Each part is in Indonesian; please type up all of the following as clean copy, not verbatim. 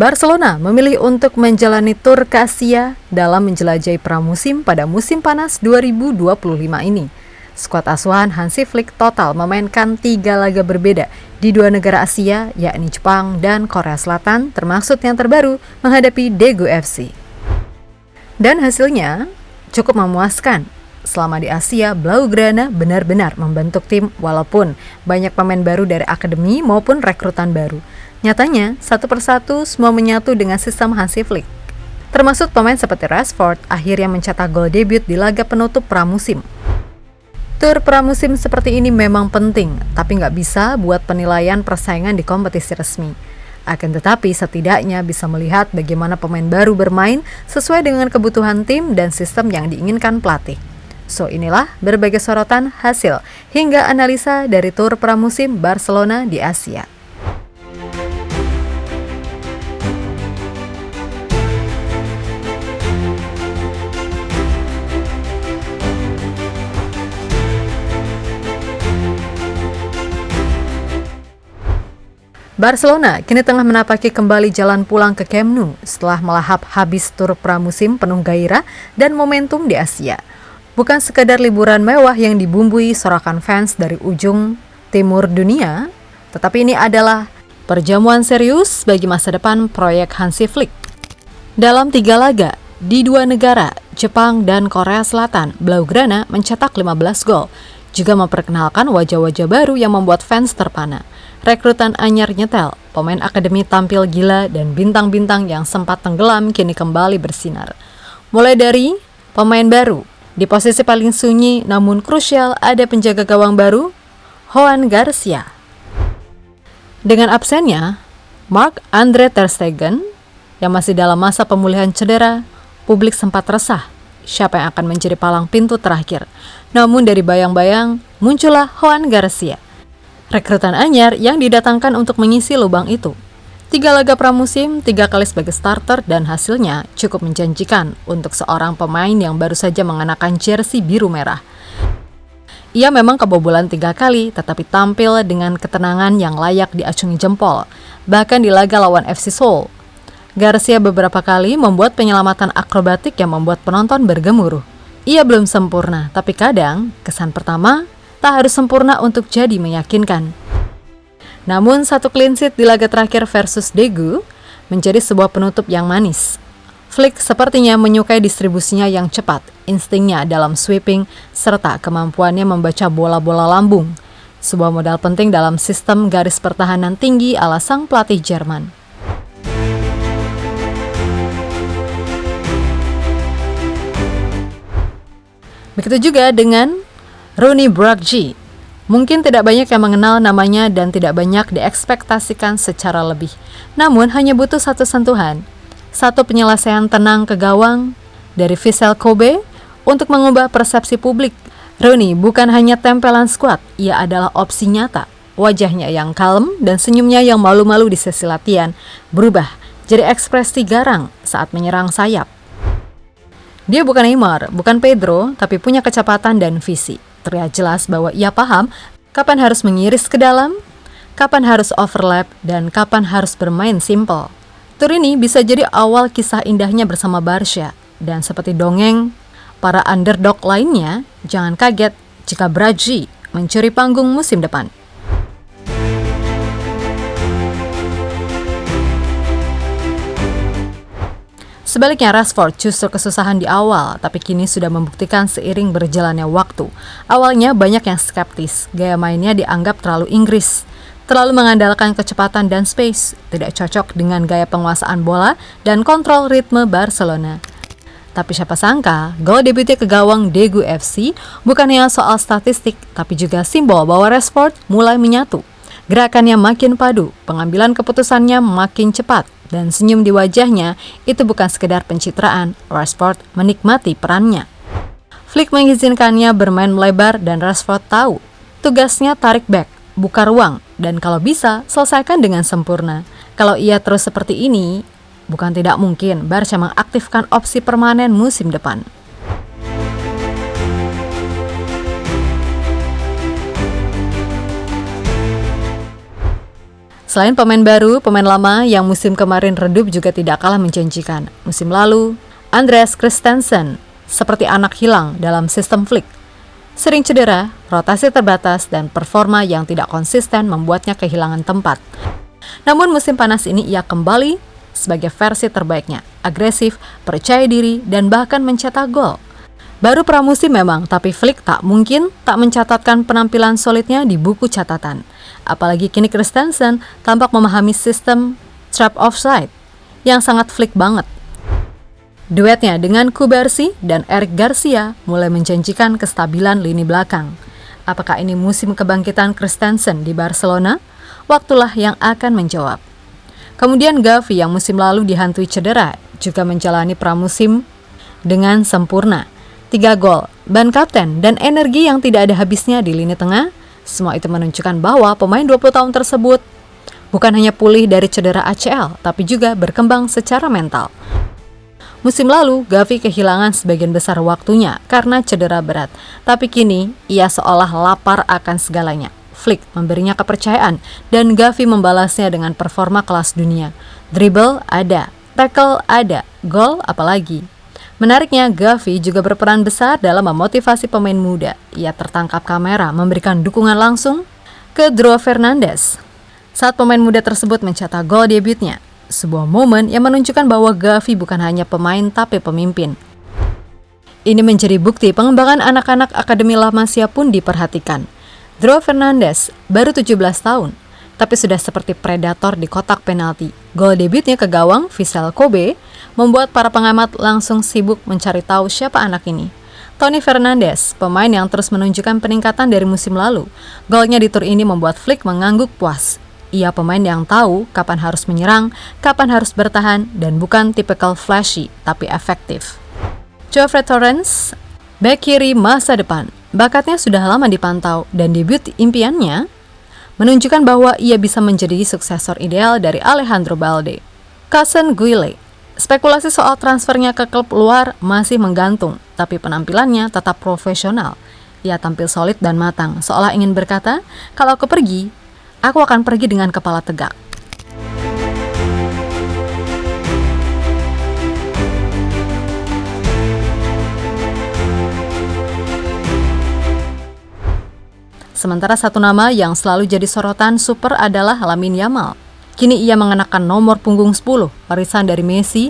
Barcelona memilih untuk menjalani tur ke Asia dalam menjelajahi pramusim pada musim panas 2025 ini. Skuad asuhan Hansi Flick total memainkan 3 laga berbeda di 2 negara Asia, yakni Jepang dan Korea Selatan, termasuk yang terbaru menghadapi Daegu FC. Dan hasilnya cukup memuaskan. Selama di Asia, Blaugrana benar-benar membentuk tim walaupun banyak pemain baru dari akademi maupun rekrutan baru. Nyatanya, satu persatu semua menyatu dengan sistem Hansi Flick. Termasuk pemain seperti Rashford akhirnya mencetak gol debut di laga penutup pramusim. Tur pramusim seperti ini memang penting, tapi nggak bisa buat penilaian persaingan di kompetisi resmi. Akan tetapi setidaknya bisa melihat bagaimana pemain baru bermain sesuai dengan kebutuhan tim dan sistem yang diinginkan pelatih. So inilah berbagai sorotan, hasil, hingga analisa dari tur pramusim Barcelona di Asia. Barcelona kini tengah menapaki kembali jalan pulang ke Camp Nou setelah melahap habis tur pramusim penuh gairah dan momentum di Asia. Bukan sekadar liburan mewah yang dibumbui sorakan fans dari ujung timur dunia, tetapi ini adalah perjamuan serius bagi masa depan proyek Hansi Flick. Dalam 3 laga di 2 negara, Jepang dan Korea Selatan, Blaugrana mencetak 15 gol, juga memperkenalkan wajah-wajah baru yang membuat fans terpana. Rekrutan anyar nyetel, pemain akademi tampil gila dan bintang-bintang yang sempat tenggelam kini kembali bersinar. Mulai dari pemain baru, di posisi paling sunyi namun krusial ada penjaga gawang baru, Joan Garcia. Dengan absennya Marc-Andre ter Stegen yang masih dalam masa pemulihan cedera, publik sempat resah siapa yang akan menjadi palang pintu terakhir. Namun dari bayang-bayang muncullah Joan Garcia, rekrutan anyar yang didatangkan untuk mengisi lubang itu. 3 laga pramusim, 3 kali sebagai starter dan hasilnya cukup menjanjikan untuk seorang pemain yang baru saja mengenakan jersey biru merah. Ia memang kebobolan 3 kali, tetapi tampil dengan ketenangan yang layak diacungi jempol. Bahkan di laga lawan FC Seoul, Garcia beberapa kali membuat penyelamatan akrobatik yang membuat penonton bergemuruh. Ia belum sempurna, tapi kadang kesan pertama tak harus sempurna untuk jadi meyakinkan. Namun 1 clean sheet di laga terakhir versus Daegu menjadi sebuah penutup yang manis. Flick sepertinya menyukai distribusinya yang cepat, instingnya dalam sweeping, serta kemampuannya membaca bola-bola lambung. Sebuah modal penting dalam sistem garis pertahanan tinggi ala sang pelatih Jerman. Begitu juga dengan Ronny Brugge. Mungkin tidak banyak yang mengenal namanya dan tidak banyak diekspektasikan secara lebih. Namun hanya butuh 1 sentuhan, 1 penyelesaian tenang ke gawang dari Vissel Kobe untuk mengubah persepsi publik. Ronny bukan hanya tempelan skuad, ia adalah opsi nyata. Wajahnya yang kalem dan senyumnya yang malu-malu di sesi latihan berubah jadi ekspresi garang saat menyerang sayap. Dia bukan Neymar, bukan Pedro, tapi punya kecepatan dan visi. Terlihat jelas bahwa ia paham kapan harus mengiris ke dalam, kapan harus overlap, dan kapan harus bermain simple. Tur ini bisa jadi awal kisah indahnya bersama Barca. Dan seperti dongeng para underdog lainnya, jangan kaget jika Brugge mencuri panggung musim depan. Sebaliknya Rashford justru kesusahan di awal, tapi kini sudah membuktikan seiring berjalannya waktu. Awalnya banyak yang skeptis, gaya mainnya dianggap terlalu Inggris, terlalu mengandalkan kecepatan dan space, tidak cocok dengan gaya penguasaan bola dan kontrol ritme Barcelona. Tapi siapa sangka, gol debutnya ke gawang Daegu FC bukan hanya soal statistik, tapi juga simbol bahwa Rashford mulai menyatu. Gerakannya makin padu, pengambilan keputusannya makin cepat, dan senyum di wajahnya itu bukan sekedar pencitraan. Rashford menikmati perannya. Flick mengizinkannya bermain melebar dan Rashford tahu tugasnya tarik back, buka ruang, dan kalau bisa selesaikan dengan sempurna. Kalau ia terus seperti ini, bukan tidak mungkin Barca mengaktifkan opsi permanen musim depan. Selain pemain baru, pemain lama yang musim kemarin redup juga tidak kalah menjanjikan. Musim lalu, Andreas Christensen seperti anak hilang dalam sistem Flick. Sering cedera, rotasi terbatas, dan performa yang tidak konsisten membuatnya kehilangan tempat. Namun musim panas ini ia kembali sebagai versi terbaiknya, agresif, percaya diri, dan bahkan mencetak gol. Baru pramusim memang, tapi Flick tak mungkin tak mencatatkan penampilan solidnya di buku catatan. Apalagi kini Christensen tampak memahami sistem trap offside yang sangat Flick banget. Duetnya dengan Kubarsi dan Eric Garcia mulai menjanjikan kestabilan lini belakang. Apakah ini musim kebangkitan Christensen di Barcelona? Waktulah yang akan menjawab. Kemudian Gavi yang musim lalu dihantui cedera juga menjalani pramusim dengan sempurna. 3 gol, ban kapten, dan energi yang tidak ada habisnya di lini tengah, semua itu menunjukkan bahwa pemain 20 tahun tersebut bukan hanya pulih dari cedera ACL, tapi juga berkembang secara mental. Musim lalu, Gavi kehilangan sebagian besar waktunya karena cedera berat, tapi kini ia seolah lapar akan segalanya. Flick memberinya kepercayaan, dan Gavi membalasnya dengan performa kelas dunia. Dribble ada, tackle ada, gol apalagi. Menariknya, Gavi juga berperan besar dalam memotivasi pemain muda. Ia tertangkap kamera memberikan dukungan langsung ke João Fernandes saat pemain muda tersebut mencetak gol debutnya. Sebuah momen yang menunjukkan bahwa Gavi bukan hanya pemain tapi pemimpin. Ini menjadi bukti pengembangan anak-anak Akademi La Masia pun diperhatikan. João Fernandes baru 17 tahun, tapi sudah seperti predator di kotak penalti. Gol debutnya ke gawang Vissel Kobe membuat para pengamat langsung sibuk mencari tahu siapa anak ini. Tony Fernandes, pemain yang terus menunjukkan peningkatan dari musim lalu. Golnya di tur ini membuat Flick mengangguk puas. Ia pemain yang tahu kapan harus menyerang, kapan harus bertahan, dan bukan tipikal flashy, tapi efektif. Geoffrey Torrens, bek kiri masa depan. Bakatnya sudah lama dipantau, dan debut impiannya menunjukkan bahwa ia bisa menjadi suksesor ideal dari Alejandro Balde. Kasen Guile, spekulasi soal transfernya ke klub luar masih menggantung, tapi penampilannya tetap profesional. Ia tampil solid dan matang, seolah ingin berkata, kalau aku pergi, aku akan pergi dengan kepala tegak. Sementara satu nama yang selalu jadi sorotan super adalah Lamine Yamal. Kini ia mengenakan nomor punggung 10, warisan dari Messi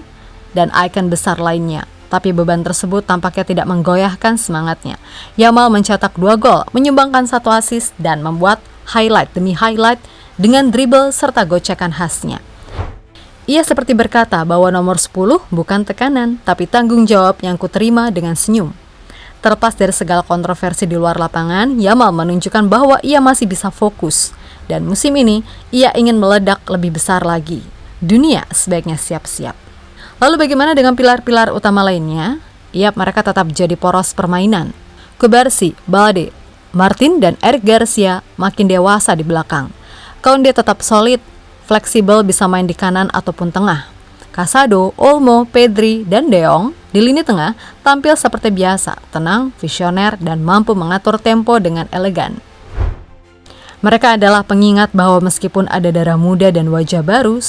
dan ikon besar lainnya. Tapi beban tersebut tampaknya tidak menggoyahkan semangatnya. Yamal mencetak 2 gol, menyumbangkan 1 assist dan membuat highlight demi highlight dengan dribble serta gocekan khasnya. Ia seperti berkata bahwa nomor 10 bukan tekanan, tapi tanggung jawab yang kuterima dengan senyum. Terlepas dari segala kontroversi di luar lapangan, Yamal menunjukkan bahwa ia masih bisa fokus. Dan musim ini, ia ingin meledak lebih besar lagi. Dunia sebaiknya siap-siap. Lalu bagaimana dengan pilar-pilar utama lainnya? Mereka tetap jadi poros permainan. Kubarsi, Balde, Martin, dan Eric Garcia makin dewasa di belakang. Koundé tetap solid, fleksibel bisa main di kanan ataupun tengah. Casado, Olmo, Pedri, dan De Jong di lini tengah tampil seperti biasa, tenang, visioner, dan mampu mengatur tempo dengan elegan. Mereka adalah pengingat bahwa meskipun ada darah muda dan wajah baru,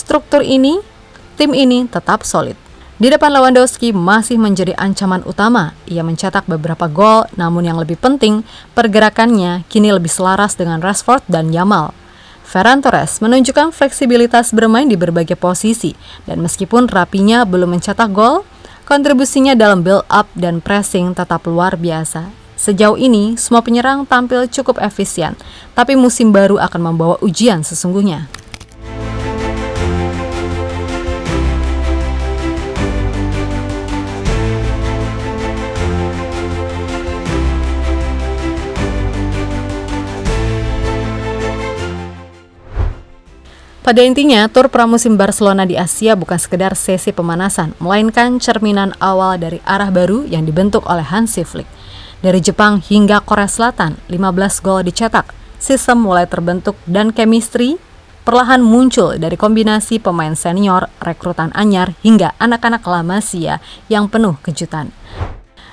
tim ini tetap solid. Di depan Lewandowski masih menjadi ancaman utama. Ia mencetak beberapa gol, namun yang lebih penting, pergerakannya kini lebih selaras dengan Rashford dan Yamal. Ferran Torres menunjukkan fleksibilitas bermain di berbagai posisi, dan meskipun rapinya belum mencetak gol, kontribusinya dalam build-up dan pressing tetap luar biasa. Sejauh ini, semua penyerang tampil cukup efisien, tapi musim baru akan membawa ujian sesungguhnya. Pada intinya, tur pramusim Barcelona di Asia bukan sekedar sesi pemanasan, melainkan cerminan awal dari arah baru yang dibentuk oleh Hansi Flick. Dari Jepang hingga Korea Selatan, 15 gol dicetak, sistem mulai terbentuk dan chemistry perlahan muncul dari kombinasi pemain senior, rekrutan anyar, hingga anak-anak La Masia yang penuh kejutan.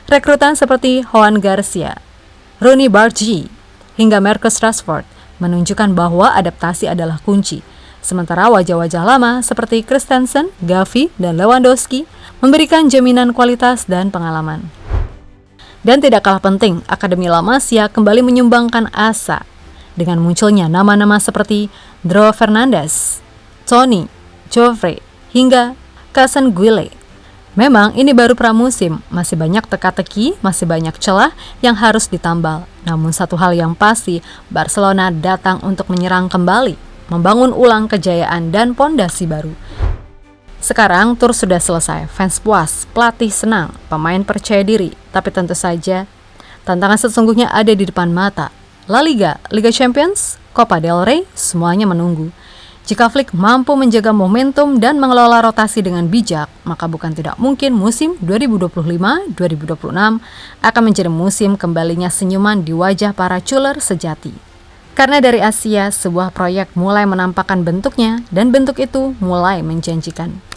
Rekrutan seperti Joan Garcia, Rooney Bargi, hingga Marcus Rashford menunjukkan bahwa adaptasi adalah kunci. Sementara wajah-wajah lama seperti Christensen, Gavi, dan Lewandowski memberikan jaminan kualitas dan pengalaman. Dan tidak kalah penting, Akademi La Masia kembali menyumbangkan asa dengan munculnya nama-nama seperti Dro Fernandes, Toni, Joffrey, hingga Kasen Guile. Memang ini baru pramusim, masih banyak teka-teki, masih banyak celah yang harus ditambal. Namun satu hal yang pasti, Barcelona datang untuk menyerang kembali, membangun ulang kejayaan dan pondasi baru. Sekarang tur sudah selesai, fans puas, pelatih senang, pemain percaya diri, tapi tentu saja tantangan sesungguhnya ada di depan mata. La Liga, Liga Champions, Copa del Rey, semuanya menunggu. Jika Flick mampu menjaga momentum dan mengelola rotasi dengan bijak, maka bukan tidak mungkin musim 2025-2026 akan menjadi musim kembalinya senyuman di wajah para culer sejati. Karena dari Asia, sebuah proyek mulai menampakkan bentuknya dan bentuk itu mulai menjanjikan.